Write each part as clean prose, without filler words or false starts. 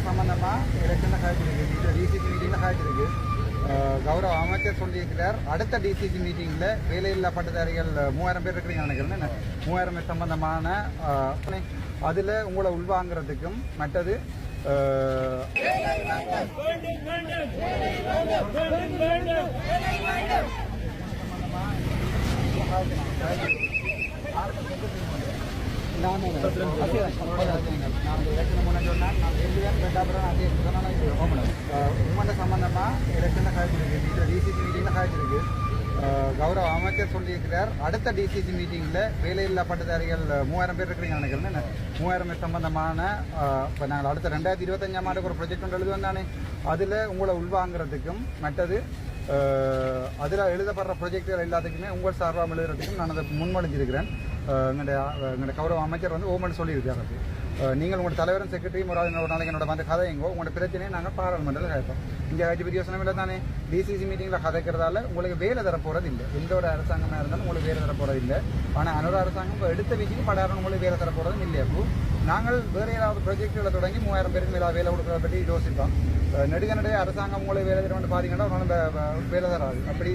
சம்பந்தமா எலெக்ஷன்ல காய்ச்சிருக்கு, டிசிசி மீட்டிங்ல காய்ச்சிருக்கு. கௌரவ அமைச்சர் சொல்லியிருக்கிறார், அடுத்த டிசிசி மீட்டிங்ல வேலையில்லா பட்டதாரிகள் 3000 பேர் இருக்கிறீங்க நினைக்கிறேன். 3000 பேர் சம்பந்தமான அதுல உங்களை உள்வாங்கிறதுக்கும் மற்றது சம்பந்தமா எலெக்ஷன்ல காய்ச்சிருக்கு, டிசிசி மீட்டிங்ல காய்ச்சிருக்கு. கௌரவ அமைச்சர் சொல்லியிருக்கிறார், அடுத்த டிசிசி மீட்டிங்ல வேலையில்லா பட்டதாரிகள் 3000 பேர் இருக்கிறீங்க நினைக்கிறேன். 3000 பேர் சம்பந்தமான இப்போ நாங்கள் அடுத்த 2025ஆம் ஆண்டுக்கு ஒரு ப்ரொஜெக்ட் ஒன்று எழுதுவோம் தானே, அதில் உங்களை உள்வாங்கிறதுக்கும் மற்றது அதில் எழுதப்படுற ப்ரொஜெக்டுகள் எல்லாத்துக்குமே உங்கள் சார்பாக எழுதுறதுக்கும் நான் அதை முன்மொழிஞ்சிருக்கிறேன். எங்களுடைய கௌரவ அமைச்சர் வந்து ஓமன் சொல்லியிருக்காரு. நீங்கள் உங்களோட தலைவரும் செக்ரட்டரியும் ஒரு நாளைக்கு என்னோட வந்து கதையுங்கோ, உங்களோட பிரச்சனையை நாங்கள் பாராளுமன்றத்தில் கேட்போம். இங்கே ஆட்சி பிரியோசனம் இல்லை தானே, டிசிசி மீட்டிங்கில் கதைக்கிறதால உங்களுக்கு வேலை தரப்போகிறது இல்லை. எந்த ஒரு அரசாங்கமாக இருந்தாலும் உங்களுக்கு வேலை தரப்போகிறது இல்லை. ஆனால் அனொரு அரசாங்கம் இப்போ எடுத்த வீச்சுக்கு படாரம் உங்களுக்கு வேலை தரப்போகிறதும் இல்லை. அப்போ நாங்கள் வேறு ஏதாவது ப்ரொஜெக்டுகளை தொடங்கி 3000 பேருக்கு மேலே வேலை கொடுக்குறத பற்றி யோசிப்போம். நெடுகனுடைய அரசாங்கம் உங்களுக்கு வேலை தரணும் பார்த்தீங்கன்னா ஒன்றும் வேலை தராது. அப்படி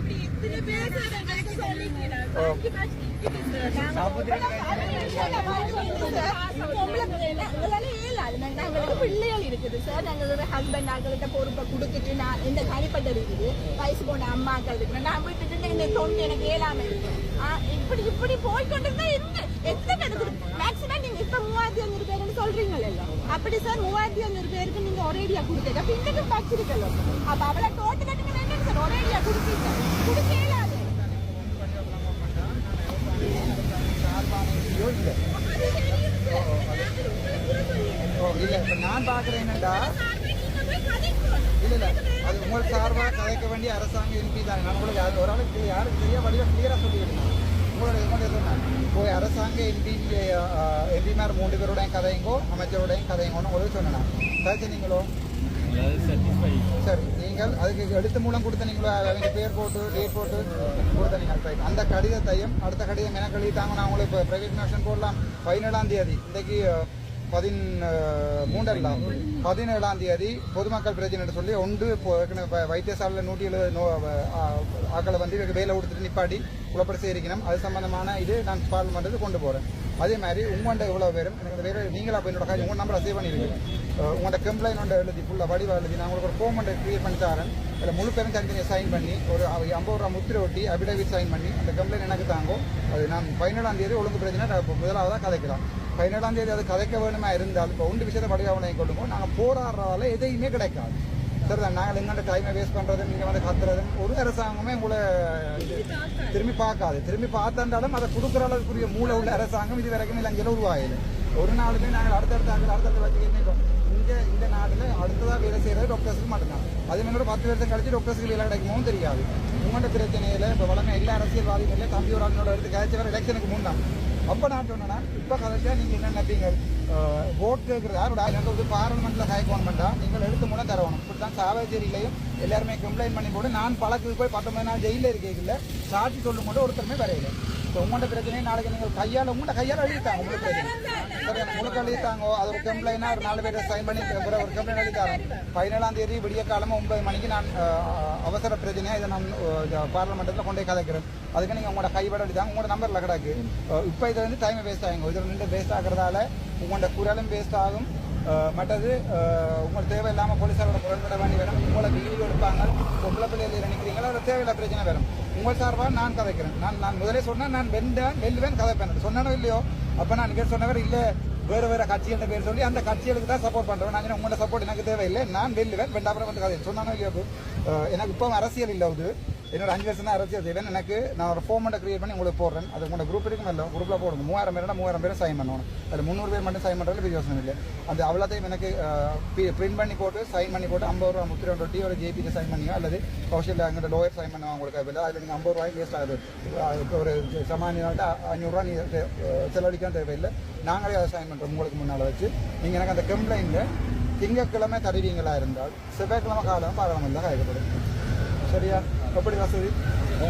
பிள்ளைகள் இருக்குது சார். நாங்கள் ஹஸ்பண்ட் ஆக்களிட்ட பொறுப்பை கொடுத்துட்டு நான் இந்த தனிப்பட்ட இருக்குது வயசு போன அம்மாக்கள் இருக்கு, நான் விட்டுட்டு இந்த தொண்டு எனக்கு ஏழாம இருக்கு. இப்படி இப்படி போய்கொண்டிருந்தா எத்தனை எடுத்துருக்கு மேக்சிமம் நீங்க இப்ப 3500 பேருன்னு சொல்றீங்களா? அப்படி சார் 3500 பேருக்கு நீங்க ஒரேடியா கொடுத்தீங்க, பின்னுக்கு வச்சிருக்கல. அப்ப அவளை டோட்டு கட்டுங்க வேண்டாம் சார், ஒரேடியா கொடுத்தீங்க, கொடுக்கலாது. நான் பாக்குறேன் என்னடா, இல்ல இல்ல அது உங்கள் சார்பா கதைக்க வேண்டிய அரசாங்க எம்பி தானே. நான் உங்களுக்கு ஒரு ஆளுக்கு யாருக்கு தெரியா வடிவா கிளியரா சொல்லியிருந்தேன். உங்களோட சொன்னேன் போய் அரசாங்க எம்பிமார் 3 பேரோடையும் கதைங்கோ, அமைச்சரோடையும் கதைங்கோன்னு ஒரு சொன்னேன். கதைச்சீங்களோ? சரி, நீங்கள் அதுக்கு எழுத்து மூலம் கொடுத்தீங்களோ, அவங்க பேர் போட்டு டேட் போட்டு கொடுத்தீங்க. அந்த கடிதத்தையும் அடுத்த கடிதம் எனக்கு எழுதிட்டாங்க. நான் உங்களுக்கு இப்போ பிரைவேட் நோஷன் போடலாம். 17ஆம் தேதி, இன்றைக்கு 17ஆம் தேதி பொதுமக்கள் பிரச்சனை சொல்லி ஒன்று வைத்தியசாலையில் 170 ஆக்களை வந்து வேலை கொடுத்துட்டு நிப்பாடி குழப்படி செய்திருக்கணும். அது சம்பந்தமான இது நான் பார்லிமெண்ட்டுக்கு கொண்டு போகிறேன். அதே மாதிரி உங்கள்கிட்ட இவ்வளோ பேரும் எனக்கு வேறு நீங்களா போய் என்னோட காய்ச்சி உங்கள் நம்பரை சேவ் பண்ணியிருக்கேன். உங்களோட கம்ப்ளைண்ட் எழுதி ஃபுல்லாக வடிவாக எழுதி நான் உங்களுக்கு ஒரு ஃபார்மெண்ட்டை க்ரியேட் பண்ணி தரேன். அதில் முழு பேரும் தனித்தனியை சைன் பண்ணி ஒரு 50 ரூபா முத்திரை ஒட்டி அபிடேவிட் சைன் பண்ணி அந்த கம்ப்ளைண்ட் எனக்கு தாங்கோ. அது நான் 17ஆம் தேதி ஒழுங்கு பிரச்சனை முதலாவதாக கதைக்கலாம். 17ஆம் தேதி அது கதைக்க வேணுமா இருந்தால் இப்போ ஒன்று விஷயத்தை வடிவாக கொண்டுப்போம். நாங்கள் போராடுறதால எதையுமே கிடைக்காது. சரி தான், நாங்கள் எங்கள்கிட்ட டைமை வேஸ்ட் பண்ணுறது, நீங்கள் வந்து கத்துறதும் ஒரு அரசாங்கமே உங்களை திரும்பி பார்க்காது. திரும்பி பார்த்தாலும் அதை கொடுக்குற அளவுக்குரிய மூளை உள்ள அரசாங்கம் இது வரைக்கும் இலங்கையில் உருவாயில்லை. ஒரு நாளுமே நாங்கள் அடுத்தடுத்த வச்சுக்கிட்டோம். இந்த நாட்டில் அடுத்ததாக வேலை செய்கிறது டாக்டர்ஸுக்கு மட்டும்தான். அதே மாதிரி 10 வருஷம் கழிச்சு டாக்டர்ஸுக்கு வேலை கிடைக்குமோ தெரியாது. உங்கள்கிட்ட பிரச்சனையில் இப்போ வளமே எல்லா அரசியல்வாதிகளே தம்பி ஒரு ஆளோட எடுத்து கழிச்சு வர எலெக்ஷனுக்கு முன்னாள் அப்போ நான் சொன்னேன்னா இப்போ கதைச்சா நீங்கள் என்ன நினைப்பீங்க? ஓட் கேட்குறது யாரோட எனக்கு பார்லிமெண்ட்டில் கயக்கணுமெண்டா நீங்கள் எடுத்து மூலம் தரணும். இப்படி தான் சாவேச்சேரியிலையும் எல்லாருமே கம்ப்ளைண்ட் பண்ணி போட்டு நான் பழக்கு போய் 19 நாள் ஜெயிலில் இருக்கீங்கல்ல, சாட்சி சொல்லும் போது ஒருத்தருமே வரையில. இப்போ உங்கள்கிட்ட பிரச்சனையை நாளைக்கு நீங்கள் உங்கள்கிட்ட கையால் எழுதிட்டாங்க. உங்களுக்கு பிரச்சனை சரி, உங்களுக்கு எழுதிட்டாங்க. அது ஒரு கம்ப்ளைண்டாக ஒரு 4 பேரை சைன் பண்ணி ஒரு கம்ப்ளைண்ட் எழுதிட்டாங்க. 17ஆம் தேதி விடிய காலமாக 9 மணிக்கு நான் அவசர பிரச்சனையாக இதை நான் பார்லிமெண்ட்டில் கொண்டே கதைக்கிறேன். அதுக்கு நீங்கள் உங்களோட கைப்பட எழுதிட்டாங்க. உங்களோட நம்பரில் கிடக்கு. இப்போ இதை வந்து டைமை வேஸ்ட் ஆகுங்க. இதில் நின்று வேஸ்ட் ஆகிறதால உங்களோட குரலும் வேஸ்ட் ஆகும். மற்றது உங்களுக்கு தேவையில்லாமல் போலீஸாரோட முரண்பட வேண்டி வரும். உங்களை வீடியோ எடுப்பாங்க, பொம்பளை பிள்ளைகள் நினைக்கிறீங்களா, அதில் தேவையில்லை பிரச்சனை வரும். உங்கள் சார்பாக நான் கதைக்கிறேன். நான் முதலே சொன்னேன், நான் வெல்லுவேன் கதைப்பேன். சொன்னானோ இல்லையோ, அப்போ நான் இங்கே சொன்னவர் இல்லை வேறு கட்சிகள் பேர் சொல்லி அந்த கட்சிகளுக்கு தான் சப்போர்ட் பண்ணுறேன். நான் உங்களோட சப்போர்ட் எனக்கு தேவையில்லை, நான் வெல்லுவேன் வெண்டாப்புறம் வந்து கதை சொன்னானோ இல்லையோ. எனக்கு இப்போ அரசியல் இல்லை. அது என்னோட 5 வருஷம் தான் அரசியல் செய்வேன். எனக்கு நான் ஒரு ஃபார்மெண்ட்டை கிரியேட் பண்ணி உங்களுக்கு போடுறேன். அது உங்களோட குரூப் இருக்கும் இல்லை, குரூப்பில் போடுங்க. 3000 பேர் சைன் பண்ணணும். அதில் 300 பேர் மட்டும் சைன் பண்ணுறது பெரிய யோசனை இல்லை. அந்த அவ்வளோத்தையும் எனக்கு பிரிண்ட் பண்ணி போட்டு சைன் பண்ணி போட்டு 50 ரூபா முத்திரை ஒட்டி ஒரு ஜேபிக்கு சைன் பண்ணியோ அல்லது கௌஷல் அங்கே லோயர் சைன் பண்ணுவாங்க. உங்களுக்கு இல்லை அதில் நீங்கள் 50 ரூபாய்க்கு வேஸ்ட் ஆகுது. ஒரு சாமானியாட்ட 500 ரூபா நீங்கள் செலவழிക്കാൻ தேவையில்லை. நாங்களே அதை சைன் பண்ணுறோம் உங்களுக்கு முன்னால் வச்சு. நீங்கள் எனக்கு அந்த கம்ப்ளைண்ட்டில் திங்கட்கிழமை தருவீங்களா இருந்தால் செவ்வாய்க்கிழமை காலம் பாராளுமன்றத்தில் கலைக்கப்படும். சரியா? எப்படி வசதி?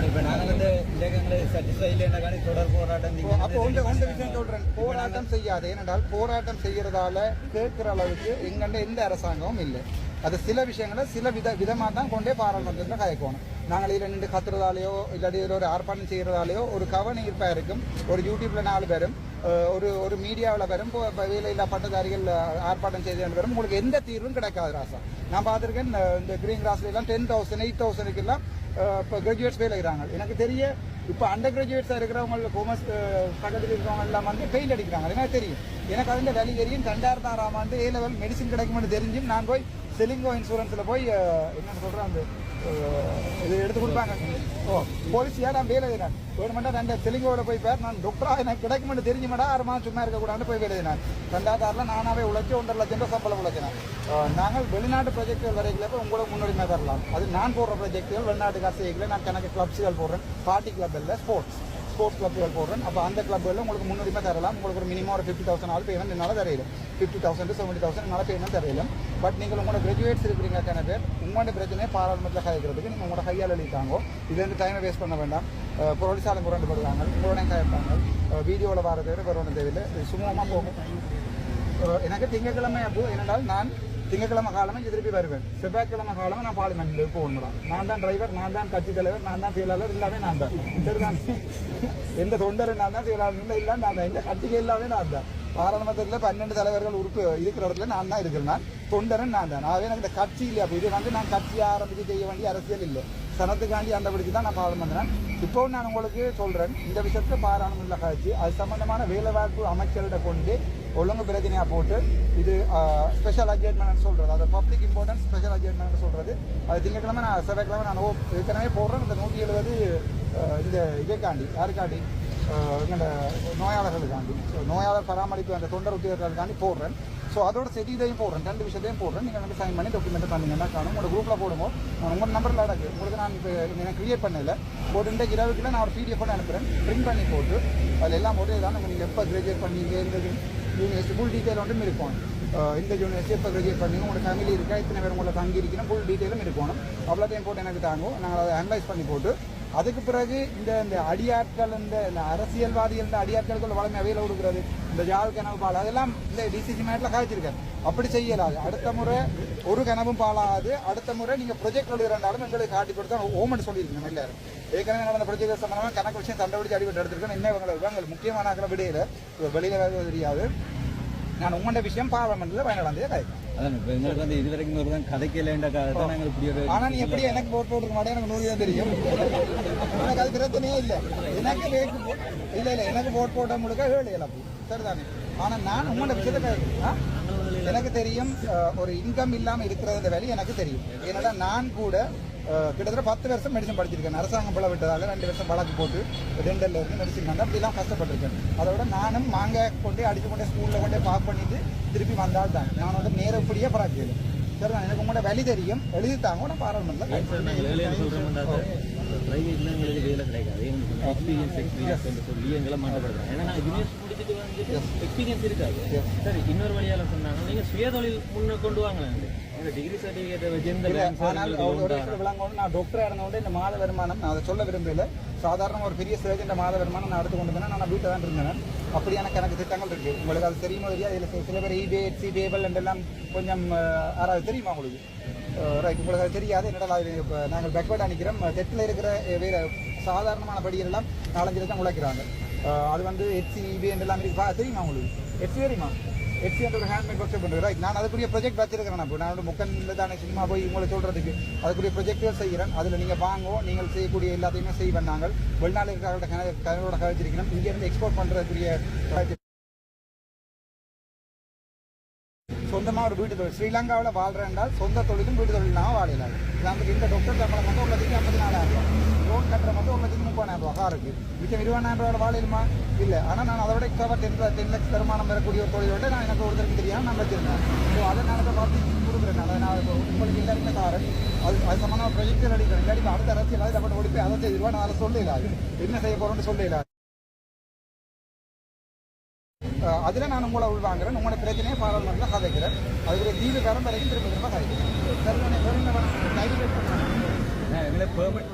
இப்போ நாங்கள் வந்து இலக்கங்களை சாட்டிஸ்ஃபை இல்லைன்னா தொடர் போராட்டம் அப்போ ஒன்று விஷயம் சொல்றேன், போராட்டம் செய்யாது. ஏனென்றால் போராட்டம் செய்யறதால கேட்கிற அளவுக்கு எங்கண்ட எந்த அரசாங்கமும் இல்லை. அது சில விஷயங்களை சில விதமாக தான் கொண்டே பாராளுமன்றத்தில் கலைக்கணும். நாங்கள் இதில் நின்று கத்துறதாலேயோ இல்லாட்டி இதில் ஒரு ஆர்ப்பாட்டம் செய்கிறதாலேயோ ஒரு கவனம் ஈர்ப்பாக இருக்கும். ஒரு யூடியூப்ல 4 பேரும் ஒரு மீடியாவில் வரும் வேலையில்லா பட்டதாரிகள் ஆர்ப்பாட்டம் செய்து வரும். உங்களுக்கு எந்த தீர்வும் கிடைக்காது ராசா. நான் பார்த்துருக்கேன் இந்த கிரீன் கிராஸ்ல எல்லாம் 10,000 8,000 எல்லாம் இப்போ கிராஜுவேட்ஸ் வேலை செய்கிறாங்க. எனக்கு தெரிய இப்போ அண்டர் கிராஜுவேட்ஸாக இருக்கிறவங்க காமர்ஸ் பக்கத்தில் இருக்கிறவங்க எல்லாம் வந்து பெயில் அடிக்கிறாங்க. எனக்கு தெரியும். எனக்கு அதில் வேலை தெரியும். 2006ஆம் ஆண்டு A level மெடிசின் கிடைக்கும்னு தெரிஞ்சும் நான் போய் செலிங்கோ இன்சூரன்ஸில் போய் என்னென்னு சொல்கிறேன் அந்த இது எடுத்து கொடுப்பாங்க. போலீஸியாக நான் வேலை எழுதினேன். கவர்மெண்ட்டாக நான் தெலுங்கோட போய் பேர் நான் டாக்டராக எனக்கு கிடைக்கும்னு தெரிஞ்சுமாடா 6 மாதம் சும்மா இருக்கக்கூடாதுன்னு போய் வேலை எழுதினேன். 2006 நானாவே உழைச்சி 1.5 லட்சம் ரூபாய் சம்பளம் உழைச்சினேன். நாங்கள் வெளிநாட்டு ப்ரொஜெக்டுகள் வரைக்கும் உங்களுக்கு முன்னுரிமை தரலாம். அது நான் போடுற ப்ரொஜெக்டுகள் வெளிநாட்டு காசு செய்யல. நான் கணக்கு கிளப்ஸுகள் போடுறேன். பார்ட்டி கிளப் இல்லை, ஸ்போர்ட்ஸ் கிளப்புகள் போடுறேன். அப்போ அந்த கிளப்புகளில் உங்களுக்கு முன்னுரிமை தரலாம். உங்களுக்கு ஒரு மினிமம் ஒரு 50,000 ஆள் பேமெண்ட் என்னால் தரையில 50,000 to 70,000 என்னால் பேமெண்ட் தரையில. பட் நீங்கள் உங்களோட கிராஜுவேட்ஸ் இருக்கிறீங்க பேர் உங்களோட பிரச்சனையை பாராளுமன்றத்தில் கதைக்கிறதுக்கு நீங்கள் உங்களோட கையால் எழுதிட்டாங்க. இதுலேருந்து டைமை வேஸ்ட் பண்ண வேண்டாம். போலீஸாலும் முரண்டு போடுவாங்க, உங்களோட கதைப்பாங்க. வீடியோவில் வர தேவை வேறு ஒன்றும் தேவையில்லை. சுமூகமாக போகும். எனக்கு திங்கட்கிழமை அப்போ என்னென்றால் நான் திங்கட்கிழமை காலமே திருப்பி வருவேன். செவ்வாய்க்கிழமை காலமே நான் பார்லிமெண்ட்டில் போகணும். நான் தான் டிரைவர், நான் தான் கட்சி தலைவர், நான் தான் செயலாளர், எல்லாமே நான் தான். சரிதான்? எந்த தொண்டரும் நான் தான் செயலாளர் இல்லை நான் தான். இந்த கட்சிக்கு எல்லாமே நான் தான். பாராளுமன்றத்தில் 12 தலைவர்கள் உறுப்பு இருக்கிற இடத்துல நான் தான் இருக்கிறேன். நான் தொண்டரன் நான் தான். ஆகவே எனக்கு இந்த கட்சி இல்லை. அப்போ இது வந்து நான் கட்சியை ஆரம்பித்து செய்ய வேண்டிய அரசியல் இல்லை. சனத்துக்காண்டி அந்த படிச்சு தான் நான் பாராளுமன்றேன். இப்போ நான் உங்களுக்கு சொல்கிறேன், இந்த விஷயத்தில் பாராளுமன்ற கட்சி அது சம்பந்தமான வேலைவாய்ப்பு அமைச்சர்கிட்ட கொண்டு ஒழுங்கு பிரச்சனையாக போட்டு இது ஸ்பெஷல் அட்ஜெட்மெண்ட் சொல்கிறது, அது பப்ளிக் இம்பார்ட்டன்ஸ் ஸ்பெஷல் அட்ஜெட்மெண்ட் சொல்கிறது. அது திங்கட்கிழமை நான் செவ்வாய்க்கிழமை நான் ஏற்கனவே போடுறேன். இந்த 170 இந்த இதற்காண்டி யாருக்காண்டி எங்களோட நோயாளர்களுக்காண்டி நோயாளர் பராமரிப்பு அந்த தொண்டர் உத்தியோகர்களுக்காண்டி போடுறேன். ஸோ அதோட செடி இதையும் போடுறேன். 2 விஷயத்தையும் போடுறேன். நீங்கள் வந்து சைன் பண்ணி டாக்குமெண்ட் பண்ணிங்கன்னா காணும். உங்களோட குரூப்பில் போடுவோம். உங்கள் நம்பரில் அடக்கு உங்களுக்கு நான் இப்போ எனக்கு கிரியேட் பண்ணல போட்டு இந்த 20 நான் ஒரு PDF அனுப்புகிறேன். பிரிண்ட் பண்ணி போட்டு அதில் எல்லாம் போட்டு இதான் நீங்கள் எப்போ கிராஜுவேட் பண்ணீங்க, இந்த யூனிவர்சிட்டி ஃபுல் டீட்டெயில் ஒன்றும் இருக்கும். இந்த யூனிவர்சிட்டி எப்போ கிராஜுவேட் பண்ணீங்க, உங்களோட ஃபேமிலி இருக்கா, இத்தனை பேர் உங்களை தங்கி இருக்கணும், ஃபுல் டீட்டெயிலும் இருக்கணும். அவ்வளோத்தையும் போட்டு எனக்கு தாங்கும். நாங்கள் அதை அனலைஸ் பண்ணி போட்டு அதுக்கு பிறகு இந்த அடியாட்கள் இந்த அரசியல்வாதிகள் இந்த அடியாட்களுக்கு வளமை அவையில் கொடுக்குறது இந்த ஜால் கனவு பால் அதெல்லாம் இந்த டிசிசி மேட்டில் காய்ச்சிருக்காரு. அப்படி செய்யலாது. அடுத்த முறை ஒரு கனவும் பாலாது. அடுத்த முறை நீங்கள் ப்ரொஜெக்ட் எழுதுறாலும் எங்களுக்கு காட்டி கொடுத்தா ஓமெண்ட் சொல்லியிருக்கணும். எல்லாரும் ஏற்கனவே நடந்த ப்ரொஜெக்ட் சம்பந்தமாக கணக்கு விஷயம் தண்டை அடிபட்டு எடுத்துருக்கேன். இன்னும் இவங்களுக்கு முக்கியமான ஆக்களை விடையில வெளியில் வேறு தெரியாது. நான் உங்களோட விஷயம் பாராளுமன்றத்தில் பயனடைந்தே காய்க்கும். அதான் இப்போ எங்களுக்கு வந்து இது வரைக்கும் ஒரு தான் கதைக்கலைன்றக்காக தான் நாங்கள் இப்படி ஒரு ஆனால் நீ எப்படி எனக்கு போட் போட்டுருக்க மாட்டேன். எனக்கு 100 தான் தெரியும். எனக்கு அது பிரச்சனையே இல்லை. எனக்கு இல்லை எனக்கு போட் போட்ட முழுக்க வேலையில சரிதானே. ஆனால் நான் உங்களோட விஷயத்தை எனக்கு தெரியும். ஒரு இன்கம் இல்லாமல் இருக்கிற வேலை எனக்கு தெரியும். ஏன்னா நான் கூட கிட்டத்தட்ட 10 வருஷம் மெடிசன் படிச்சிருக்கேன். அரசாங்கம் பல விட்டதால 2 வருஷம் வழக்கு போட்டு டென்டல்ல இருந்து மெடிசன் வந்து அப்படிலாம் கஷ்டப்பட்டிருக்கேன். அதோட நானும் மாங்காய் கொண்டே அடிச்சு கொண்டே ஸ்கூலில் கொண்டே பாக் பண்ணிட்டு திருப்பி வந்தால் தான் நான் வந்து நேரப்படியே பராக்கியது. சரிதான். எனக்கு உங்களோட வழி தெரியும். எழுதித்தாங்க நான் பாராளுமன்றத்தில் பிரைவேட்ல எங்களுக்கு வேலை கிடைக்காது. எக்ஸ்பீரியன்ஸ் சொல்லி எங்களை மாட்டப்படுறாங்க. ஏன்னா நான் யூனிவர்சிட்டி முடிச்சுட்டு வந்து எக்ஸ்பீரியன்ஸ் இருக்காது. சரி, இன்னொரு வழியால சொன்னாங்க நீங்க சுயதொழில் முன்ன கொண்டு வாங்க. டிகிரி சர்டிஃபிகேட்டை வச்சு நான் டாக்டராக இருந்தோட இந்த மாத வருமானம் நான் அதை சொல்ல விரும்பல. சாதாரண ஒரு பெரிய சர்ஜன் மாத வருமானம் நான் எடுத்து கொண்டு வந்தேன். நான் வீட்டில் தான் இருந்தேன். அப்படியான கணக்கு திட்டங்கள் இருக்கு. உங்களுக்கு அது தெரியுமோ தெரியாது. இதில் சில பேர் eBay, Etsy, Paypal எல்லாம் கொஞ்சம் யாராவது தெரியுமா உங்களுக்கு? ரைட், உங்களுக்கு அது தெரியாது. என்னடா இப்போ நாங்கள் பேக்வேர்ட் அனுக்கிறோம். தெட்டில் இருக்கிற வேறு சாதாரணமான படிகள் எல்லாம் 4-5 லட்சம் உழைக்கிறாங்க. அது வந்து Etsy, eBay எல்லாம் இருக்கு. தெரியுமா உங்களுக்கு? Etsy தெரியுமா? Etsy ஒரு ஹேண்ட்மேட் ஒர்க் பண்ணுறேன். ரைட், நான் அதுக்குரிய ப்ரொஜெக்ட் வச்சிருக்கிறேன். நான் நான் முக்கன்ல தானே சினிமா போய் உங்களை சொல்கிறதுக்கு அதுக்குரிய ப்ரொஜெக்டுகள் செய்கிறேன். அதில் நீங்கள் வாங்குவோம். நீங்கள் செய்யக்கூடிய எல்லாத்தையுமே செய்வேன். நாங்கள் வெளிநாடு இருக்கிற கனவோட கழிச்சிருக்கணும். இங்கேருந்து எக்ஸ்போர்ட் பண்ணுறதுக்குரிய சொந்தமாக ஒரு வீட்டு தொழில் ஸ்ரீலங்காவில் வாழ்கிறேன்டால் சொந்த தொழிலும் வீட்டு தொழிலாக வாழலாம். நமக்கு இந்த டாக்டர் சம்பளம் வந்து 1,54,000 லோன் கட்டுற வந்து 1,30,000 காருக்கு மிச்சம் 20,000 வாழையிலுமா இல்லை. ஆனால் நான் அதை விட எக்ஸ்ட்ரா 10 லட்சம் வருமானம் வரக்கூடிய ஒரு தொழிலோட நான் எனக்கு ஒருத்தருக்கு தெரியாமல் நான் வச்சிருந்தேன். ஸோ அதை நான் அதை பார்த்து கொடுக்குறேன். அதை நான் உங்களுக்கு எல்லாருமே காரன் அது சம்பந்தமாக ப்ரொஜெக்ட் அடிக்கிறேன். இல்லாட்டி அடுத்த அரசியல் அதை அப்படி ஓடிப்போய் அதை செய்திருவா. நான் அதை சொல்லலாது என்ன செய்ய போகிறோன்னு சொல்லலாது. அதில் நான் உங்களை உள்வாங்குறேன், உங்களோட பிரச்சனையை பாராளுமன்றத்தில் கதைக்கிறேன், அதுக்குரிய தீர்வு காரம் வரைக்கும் திரும்ப திரும்ப கதைக்கிறேன். சரி, நான் வேறு என்ன பண்ண எங்களை பெர்மிட்